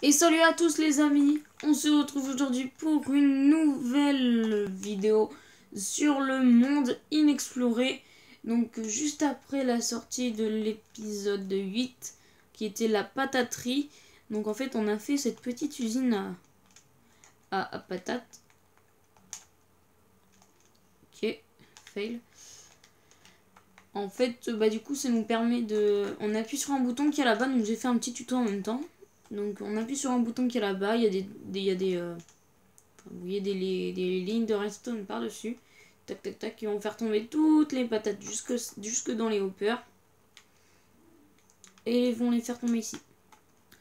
Et salut à tous les amis, on se retrouve aujourd'hui pour une nouvelle vidéo sur le monde inexploré. Donc juste après la sortie de l'épisode 8 qui était la pataterie. Donc en fait on a fait cette petite usine à patates. Ok, fail. En fait du coup ça nous permet de... On appuie sur un bouton qui est là-bas, donc j'ai fait un petit tuto en même temps. Donc on appuie sur un bouton qui est là-bas, il y a des vous voyez des lignes de redstone par-dessus. Tac, tac, tac, qui vont faire tomber toutes les patates jusque dans les hoppers. Et vont les faire tomber ici.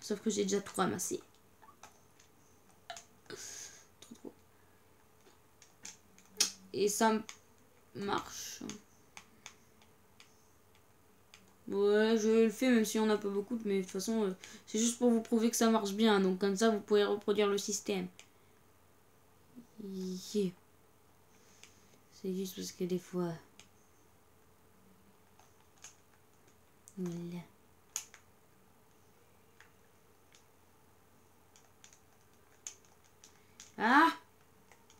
Sauf que j'ai déjà tout ramassé. Trop, trop. Et ça marche. Ouais, je le fais même si on n'a pas beaucoup, mais de toute façon, c'est juste pour vous prouver que ça marche bien. Donc comme ça, vous pouvez reproduire le système. Yeah. C'est juste parce que des fois... Voilà. Ah!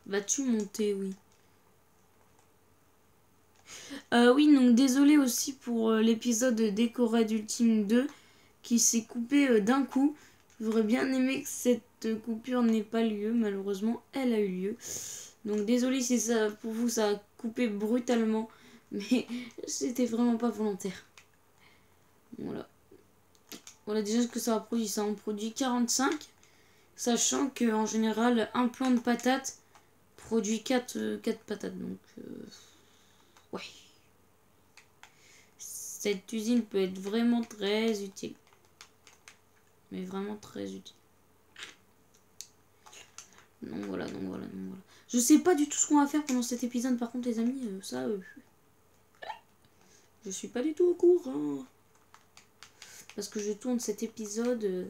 Vas-tu monter, oui. Oui, donc désolé aussi pour l'épisode d'Eco Ultime 2 qui s'est coupé d'un coup. J'aurais bien aimé que cette coupure n'ait pas lieu. Malheureusement, elle a eu lieu. Donc désolé si ça, pour vous ça a coupé brutalement. Mais c'était vraiment pas volontaire. Voilà. Voilà déjà ce que ça a produit. Ça en produit 45. Sachant qu'en général, un plant de patates produit 4 patates. Donc, ouais. Cette usine peut être vraiment très utile. Mais vraiment très utile. Donc voilà. Je sais pas du tout ce qu'on va faire pendant cet épisode. Par contre, les amis, je suis pas du tout au courant. Parce que je tourne cet épisode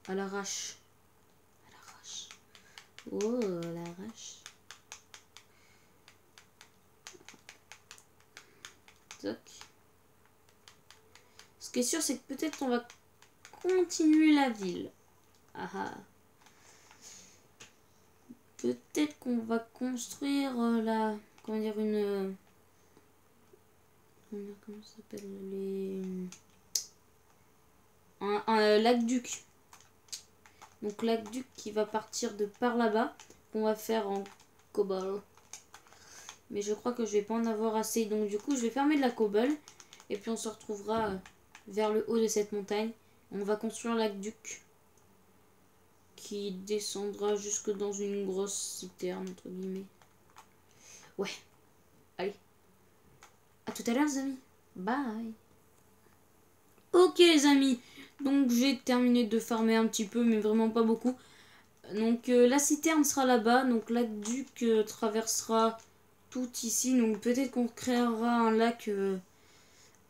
à l'arrache. À l'arrache. Oh, à l'arrache. Toc. Ce qui est sûr, c'est que peut-être on va continuer la ville. Ah ah. Peut-être qu'on va construire la... Comment dire, une... comment ça s'appelle les... un lac-duc. Donc lac-duc qui va partir de par là-bas. Qu'on va faire en cobble. Mais je crois que je vais pas en avoir assez. Donc du coup, je vais fermer de la cobble. Et puis on se retrouvera vers le haut de cette montagne. On va construire un lac-duc. Qui descendra jusque dans une grosse citerne, entre guillemets. Ouais. Allez. À tout à l'heure, les amis. Bye. Ok, les amis. Donc j'ai terminé de farmer un petit peu, mais vraiment pas beaucoup. Donc la citerne sera là-bas. Donc l'aqueduc traversera tout ici. Donc peut-être qu'on créera un lac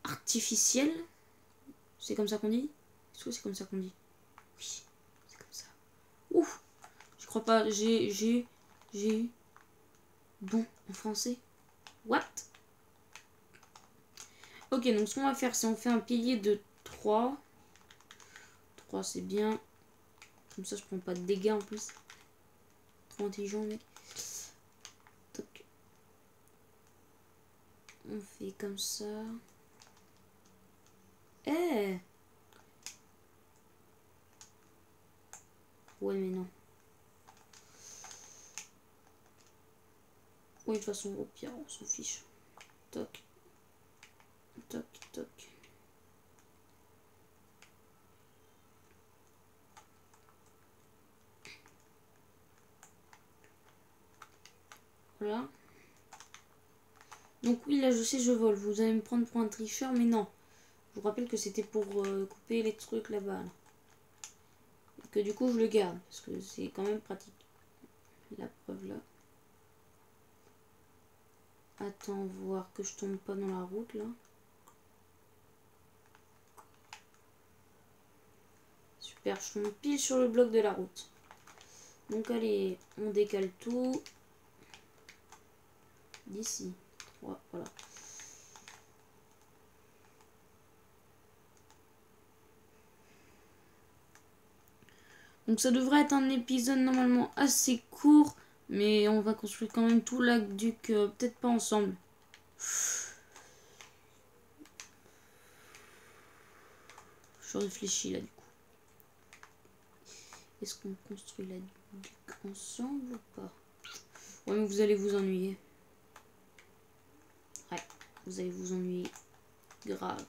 artificiel. C'est comme ça qu'on dit? Est-ce que c'est comme ça qu'on dit? Oui, c'est comme ça. Ouf, je crois pas. J'ai bon en français. What? Ok, donc ce qu'on va faire, c'est on fait un pilier de 3. 3 c'est bien. Comme ça je prends pas de dégâts en plus. Trop intelligent mec. Toc. On fait comme ça. Eh, ouais mais non. Oui, de toute façon au pire on s'en fiche. Toc. Toc toc. Voilà. Donc oui là je sais je vole. Vous allez me prendre pour un tricheur mais non. Je vous rappelle que c'était pour couper les trucs là-bas. Là. Et que du coup je le garde. Parce que c'est quand même pratique. La preuve là. Attends voir que je tombe pas dans la route là. Super, je tombe pile sur le bloc de la route. Donc allez, on décale tout. D'ici. Voilà. Donc ça devrait être un épisode normalement assez court. Mais on va construire quand même tout l'aqueduc. Peut-être pas ensemble. Je réfléchis là du coup. Est-ce qu'on construit l'aqueduc ensemble ou pas? Ouais, mais vous allez vous ennuyer. Ouais, vous allez vous ennuyer. Grave.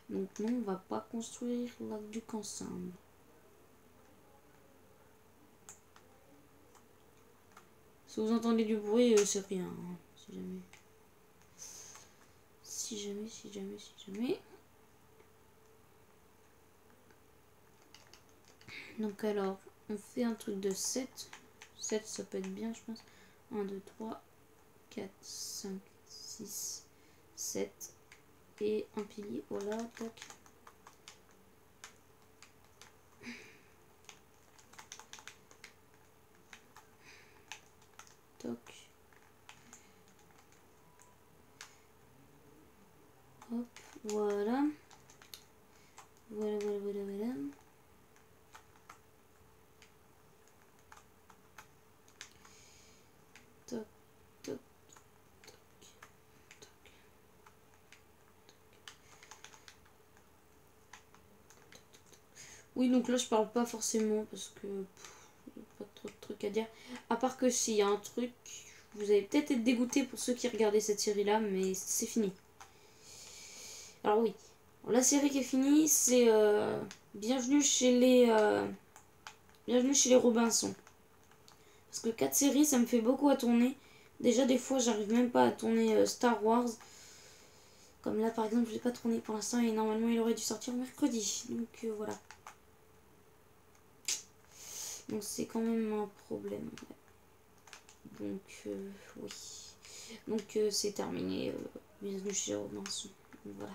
Donc non, on va pas construire l'aqueduc ensemble. Si vous entendez du bruit, c'est rien. Hein, si jamais. Si jamais. Donc alors, on fait un truc de 7. 7, ça peut être bien, je pense. 1, 2, 3, 4, 5, 6, 7. Et un pilier, voilà, tac. Toc. Hop, voilà. Voilà. Toc, toc, toc, toc. Oui, donc là, je parle pas forcément parce que pas trop de trucs à dire. À part que s'il y a un truc, vous allez peut-être être dégoûté pour ceux qui regardaient cette série-là, mais c'est fini. Alors oui, la série qui est finie, c'est Bienvenue chez les Robinson. Parce que 4 séries, ça me fait beaucoup à tourner. Déjà, des fois, j'arrive même pas à tourner Star Wars. Comme là, par exemple, je l'ai pas tourné pour l'instant et normalement, il aurait dû sortir mercredi. Donc voilà. Donc c'est quand même un problème. Donc oui. Donc c'est terminé. Bienvenue chez Robinson. Voilà.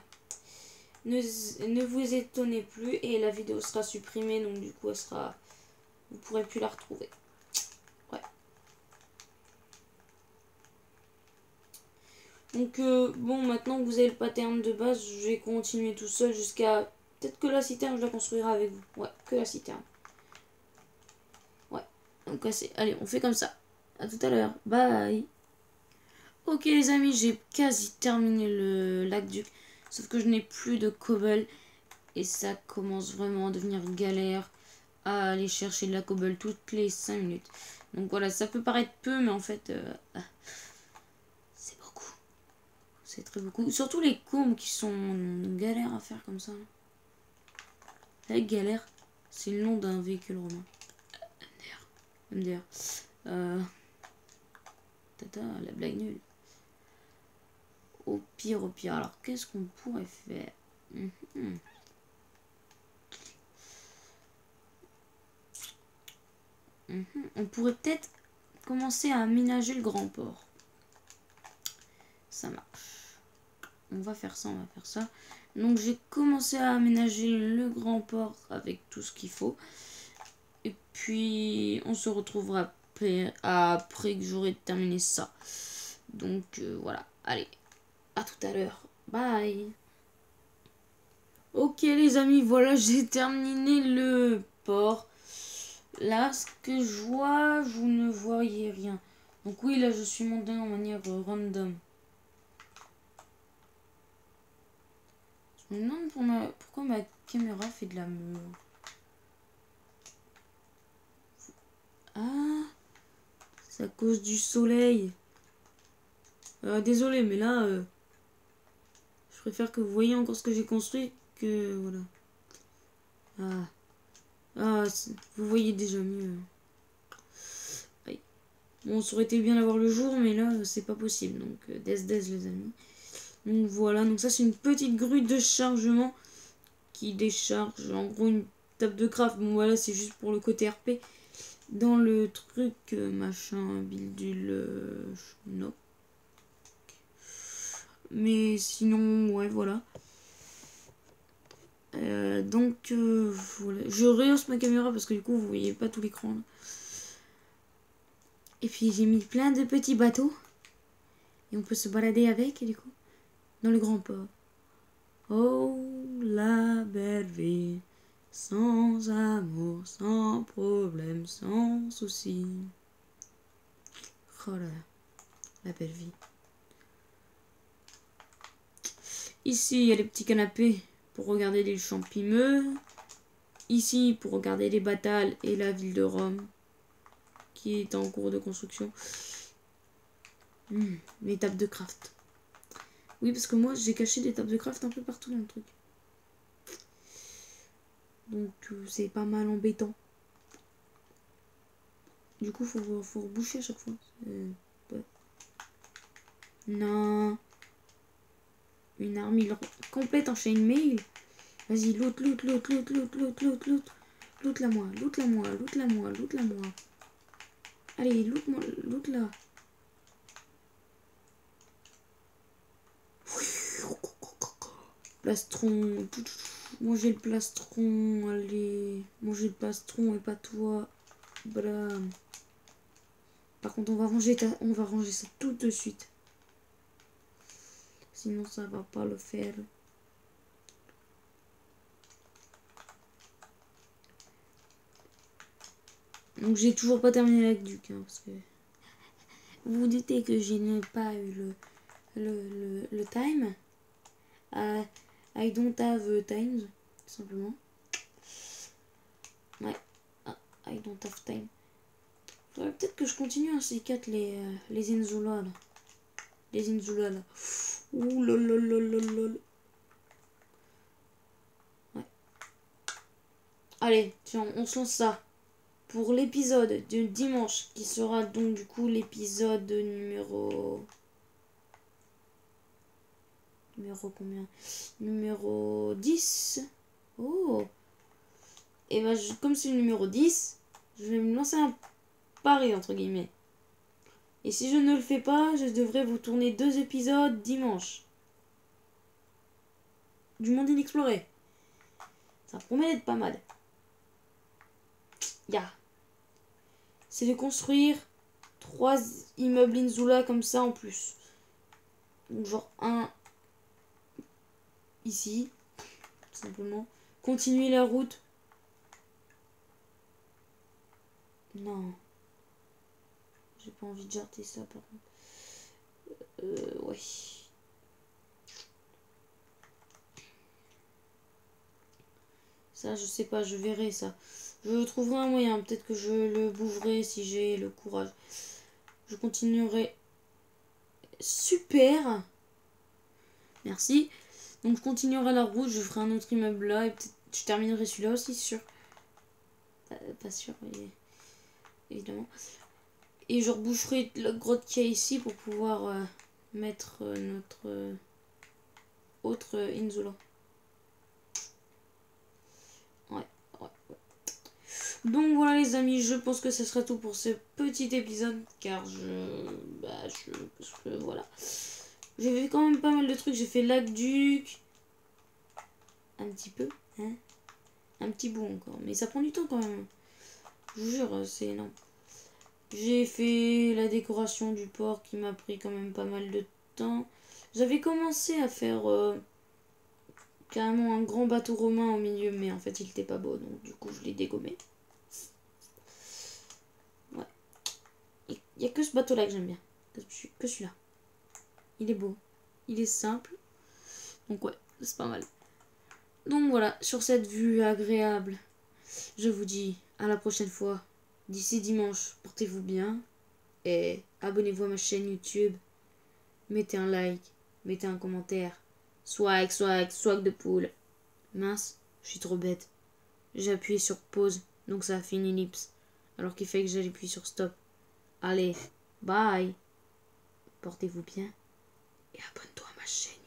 Ne vous étonnez plus et la vidéo sera supprimée. Donc du coup, elle sera... Vous pourrez plus la retrouver. Ouais. Donc bon, maintenant que vous avez le pattern de base, je vais continuer tout seul jusqu'à... Peut-être que la citerne, je la construirai avec vous. Ouais, que la citerne. Ouais. Donc allez, on fait comme ça. À tout à l'heure. Bye. Ok les amis, j'ai quasi terminé le l'aqueduc. Sauf que je n'ai plus de cobble. Et ça commence vraiment à devenir galère à aller chercher de la cobble toutes les 5 minutes. Donc voilà, ça peut paraître peu, mais en fait, c'est beaucoup. C'est très beaucoup. Surtout les courbes qui sont galères à faire comme ça. La galère, c'est le nom d'un véhicule romain. MDR. Tata, la blague nulle. Au pire. Alors, qu'est-ce qu'on pourrait faire? On pourrait peut-être commencer à aménager le grand port. Ça marche. On va faire ça. Donc, j'ai commencé à aménager le grand port avec tout ce qu'il faut. Et puis, on se retrouvera après que j'aurai terminé ça. Donc, voilà. Allez, à tout à l'heure. Bye. Ok les amis, voilà, j'ai terminé le port. Là, ce que je vois, vous ne voyez rien. Donc oui, là, je suis monté en manière random. Je me demande pourquoi ma caméra fait de la meuve. Ah, c'est à cause du soleil. Désolé, mais là, je préfère que vous voyez encore ce que j'ai construit que... Voilà. Vous voyez déjà mieux. Aïe. Bon, ça aurait été bien d'avoir le jour, mais là, c'est pas possible. Donc, des les amis. Donc voilà, donc ça c'est une petite grue de chargement qui décharge en gros une table de craft. Bon voilà, c'est juste pour le côté RP. Dans le truc machin, bildule, no. Mais sinon, ouais, voilà. Donc voilà. Je rehausse ma caméra parce que du coup vous voyez pas tout l'écran. Et puis j'ai mis plein de petits bateaux. Et on peut se balader avec, et du coup, dans le grand port. Oh, la belle vie, sans amour, sans sans problème, sans souci. Oh là là, la belle vie. Ici, il y a les petits canapés pour regarder les champignons. Ici, pour regarder les batailles et la ville de Rome, qui est en cours de construction. Les tables de craft. Oui, parce que moi, j'ai caché des tables de craft un peu partout dans le truc. Donc, c'est pas mal embêtant. Du coup, faut reboucher à chaque fois. Ouais. Non. Une armure complète en chainmail. Vas-y, loot. Loot-la-moi. Allez, loot-la. Plastron. Manger le plastron. Allez. Manger le plastron et pas toi. Blam. Par contre, on va ranger ça tout de suite. Sinon, ça va pas le faire. Donc, j'ai toujours pas terminé l'aqueduc. Hein, parce que vous vous doutez que je n'ai pas eu le time. I don't have time. Tout simplement. Ouais. I don't have time. Faudrait peut-être que je continue un C4 les Inzula là. Les Inzula là. Ouh lol. Ouais. Allez, tiens, on se lance ça. Pour l'épisode de dimanche, qui sera donc du coup l'épisode numéro combien? Numéro 10. Oh. Et bah comme c'est le numéro 10, je vais me lancer un pari entre guillemets. Et si je ne le fais pas, je devrais vous tourner 2 épisodes dimanche. Du monde inexploré. Ça promet d'être pas mal. C'est de construire 3 immeubles Inzula comme ça en plus. Donc genre un ici, tout simplement. Continuer la route. Non. J'ai pas envie de jarter ça par contre. Ouais. Ça, je sais pas, je verrai ça. Je trouverai un moyen. Peut-être que je le bougerai si j'ai le courage. Je continuerai. Super. Merci. Donc, je continuerai la route. Je ferai un autre immeuble là. Et peut-être je terminerai celui-là aussi, sûr. Pas sûr, mais évidemment. Et je reboucherai la grotte qu'il y a ici pour pouvoir mettre notre autre Inzula. Ouais. Donc voilà les amis, je pense que ce sera tout pour ce petit épisode. Car voilà. J'ai fait quand même pas mal de trucs. J'ai fait l'aqueduc. Un petit peu. Hein, un petit bout encore. Mais ça prend du temps quand même. Je vous jure, c'est énorme. J'ai fait la décoration du port qui m'a pris quand même pas mal de temps. J'avais commencé à faire carrément un grand bateau romain au milieu. Mais en fait il était pas beau. Donc du coup je l'ai dégommé. Ouais. Il n'y a que ce bateau là que j'aime bien. Que celui-là. Il est beau. Il est simple. Donc ouais, c'est pas mal. Donc voilà, sur cette vue agréable, je vous dis à la prochaine fois. D'ici dimanche, portez-vous bien. Et abonnez-vous à ma chaîne YouTube. Mettez un like, mettez un commentaire. Swag de poule. Mince, je suis trop bête. J'ai appuyé sur pause, donc ça a fait une ellipse. Alors qu'il fallait que j'aille appuyer sur stop. Allez, bye. Portez-vous bien. Et abonne-toi à ma chaîne.